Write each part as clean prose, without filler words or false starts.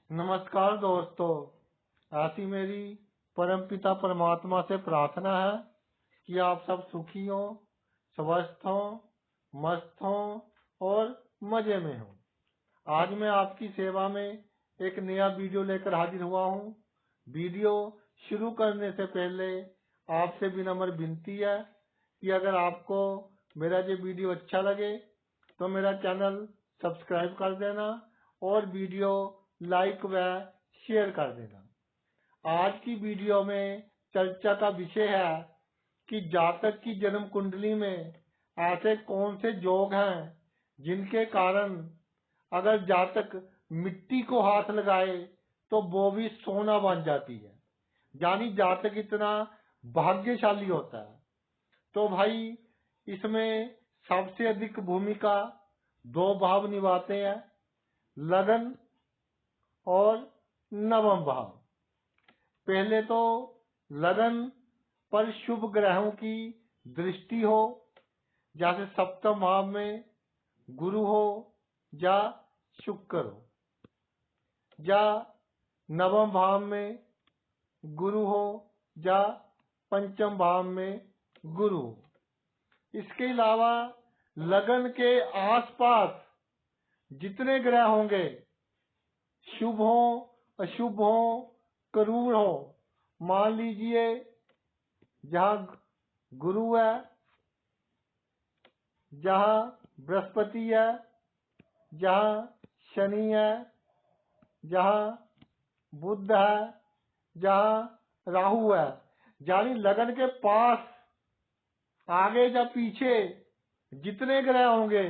नमस्कार दोस्तों, ऐसी मेरी परमपिता परमात्मा से प्रार्थना है कि आप सब सुखी हो, स्वस्थ हो, मस्त हो और मजे में हो। आज मैं आपकी सेवा में एक नया वीडियो लेकर हाजिर हुआ हूँ। वीडियो शुरू करने से पहले आपसे विनम्र विनती है कि अगर आपको मेरा ये वीडियो अच्छा लगे तो मेरा चैनल सब्सक्राइब कर देना और वीडियो लाइक व शेयर कर देना। आज की वीडियो में चर्चा का विषय है कि जातक की जन्म कुंडली में ऐसे कौन से योग हैं जिनके कारण अगर जातक मिट्टी को हाथ लगाए तो वो भी सोना बन जाती है, यानी जातक इतना भाग्यशाली होता है। तो भाई इसमें सबसे अधिक भूमिका दो भाव निभाते हैं, लगन और नवम भाव। पहले तो लगन पर शुभ ग्रहों की दृष्टि हो, जैसे सप्तम भाव में गुरु हो या शुक्र हो, या नवम भाव में गुरु हो या पंचम भाव में गुरु हो। इसके अलावा लगन के आसपास जितने ग्रह होंगे, शुभ हो अशुभ हो क्रूर हो, मान लीजिए जहाँ गुरु है, जहाँ बृहस्पति है, जहाँ शनि है, जहाँ बुध है, जहाँ राहु है, यानी लगन के पास आगे या पीछे जितने ग्रह होंगे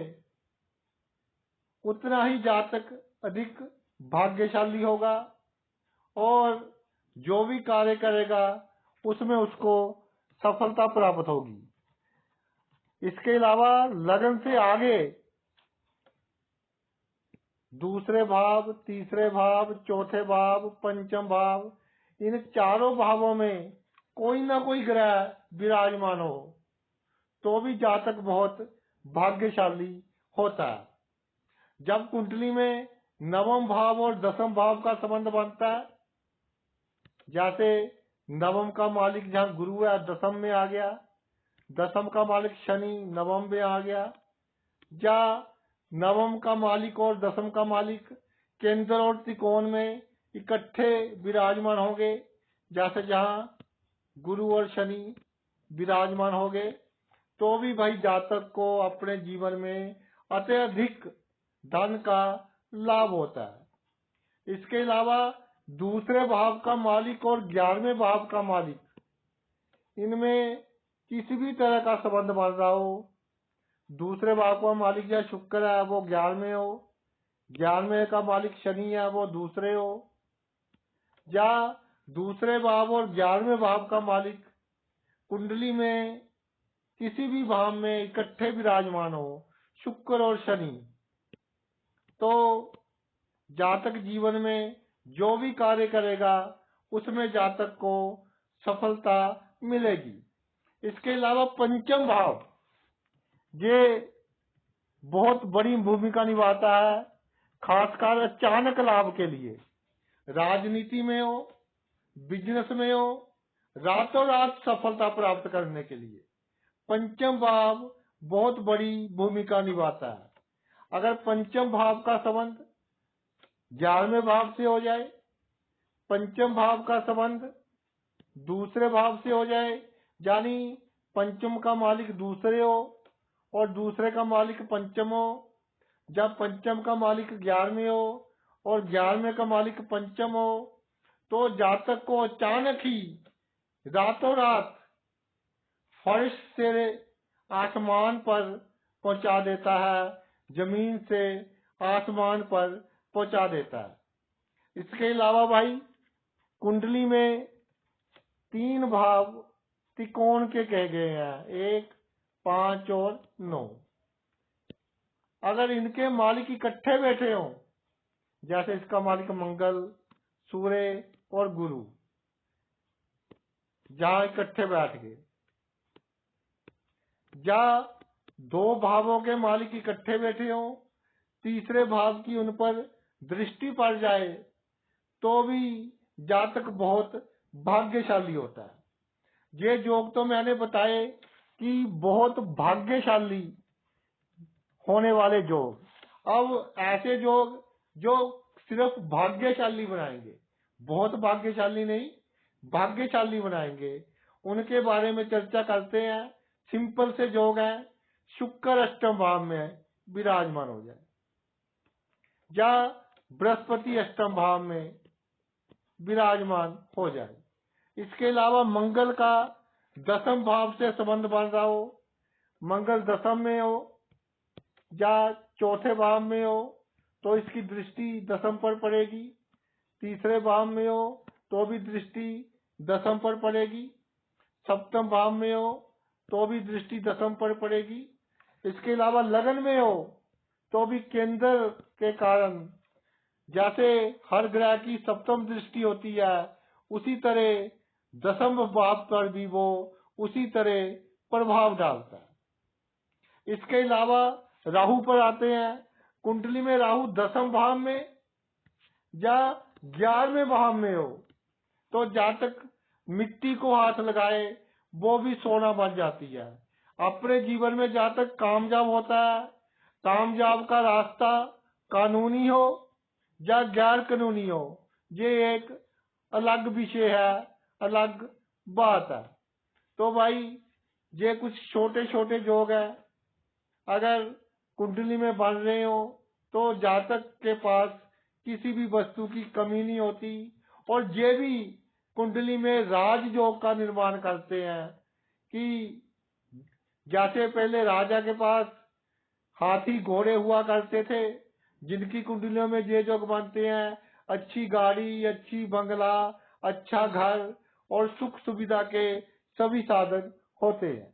उतना ही जातक अधिक भाग्यशाली होगा और जो भी कार्य करेगा उसमें उसको सफलता प्राप्त होगी। इसके अलावा लगन से आगे दूसरे भाव, तीसरे भाव, चौथे भाव, पंचम भाव, इन चारों भावों में कोई ना कोई ग्रह विराजमान हो तो भी जातक बहुत भाग्यशाली होता है। जब कुंडली में नवम भाव और दसम भाव का संबंध बनता है, जैसे नवम का मालिक जहाँ गुरु है दसम में आ गया, दसम का मालिक शनि नवम में आ गया, या नवम का मालिक और दसम का मालिक केंद्र और त्रिकोण में इकट्ठे विराजमान होंगे, जैसे जहाँ गुरु और शनि विराजमान हो गए, तो भी भाई जातक को अपने जीवन में अत्यधिक धन का लाभ होता है। इसके अलावा दूसरे भाव का मालिक और 11वें भाव का मालिक, इनमें किसी भी तरह का संबंध बन रहा हो, दूसरे भाव का मालिक या शुक्र है वो 11वें हो, 11वें का मालिक शनि है वो दूसरे हो, या दूसरे भाव और 11वें भाव का मालिक कुंडली में किसी भी भाव में इकट्ठे विराजमान हो, शुक्र और शनि, तो जातक जीवन में जो भी कार्य करेगा उसमें जातक को सफलता मिलेगी। इसके अलावा पंचम भाव ये बहुत बड़ी भूमिका निभाता है, खासकर अचानक लाभ के लिए। राजनीति में हो, बिजनेस में हो, रातों रात सफलता प्राप्त करने के लिए पंचम भाव बहुत बड़ी भूमिका निभाता है। अगर पंचम भाव का संबंध 11वें भाव से हो जाए, पंचम भाव का संबंध दूसरे भाव से हो जाए, यानी पंचम का मालिक दूसरे हो और दूसरे का मालिक पंचम हो, जब पंचम का मालिक 11वें हो और 11वें का मालिक पंचम हो, तो जातक को अचानक ही रातों रात फर्श से आसमान पर पहुंचा देता है, जमीन से आसमान पर पहुंचा देता है। इसके अलावा भाई कुंडली में 3 भाव त्रिकोण के कहे गए हैं, 1, 5 और 9। अगर इनके मालिक इकट्ठे बैठे हों, जैसे इसका मालिक मंगल, सूर्य और गुरु जहां इकट्ठे बैठ गए, या 2 भावों के मालिक इकट्ठे बैठे हों, तीसरे भाव की उन पर दृष्टि पड़ जाए, तो भी जातक बहुत भाग्यशाली होता है। ये योग तो मैंने बताए कि बहुत भाग्यशाली होने वाले योग। अब ऐसे योग जो सिर्फ भाग्यशाली बनाएंगे, बहुत भाग्यशाली नहीं, भाग्यशाली बनाएंगे, उनके बारे में चर्चा करते हैं। सिंपल से योग है, शुक्र अष्टम भाव में विराजमान हो जाए या बृहस्पति अष्टम भाव में विराजमान हो जाए। इसके अलावा मंगल का दसम भाव से संबंध बन रहा हो, मंगल दसम में हो या चौथे भाव में हो तो इसकी दृष्टि दसम पर पड़ेगी। तीसरे भाव में हो तो भी दृष्टि दसम पर पड़ेगी। सप्तम भाव में हो तो भी दृष्टि दसम पर पड़ेगी। इसके अलावा लगन में हो तो भी केंद्र के कारण, जैसे हर ग्रह की सप्तम दृष्टि होती है, उसी तरह दसम भाव पर भी वो उसी तरह प्रभाव डालता है। इसके अलावा राहु पर आते हैं। कुंडली में राहु दसम भाव में या 11वें भाव में हो तो जातक मिट्टी को हाथ लगाए वो भी सोना बन जाती है। अपने जीवन में जातक कामयाब होता है। कामयाब का रास्ता कानूनी हो या गैर कानूनी हो, ये एक अलग विषय है, अलग बात है। तो भाई ये कुछ छोटे छोटे योग है, अगर कुंडली में बन रहे हो तो जातक के पास किसी भी वस्तु की कमी नहीं होती। और ये भी कुंडली में राज योग का निर्माण करते हैं कि जैसे पहले राजा के पास हाथी घोड़े हुआ करते थे, जिनकी कुंडलियों में ये योग बनते हैं, अच्छी गाड़ी, अच्छी बंगला, अच्छा घर और सुख सुविधा के सभी साधन होते हैं।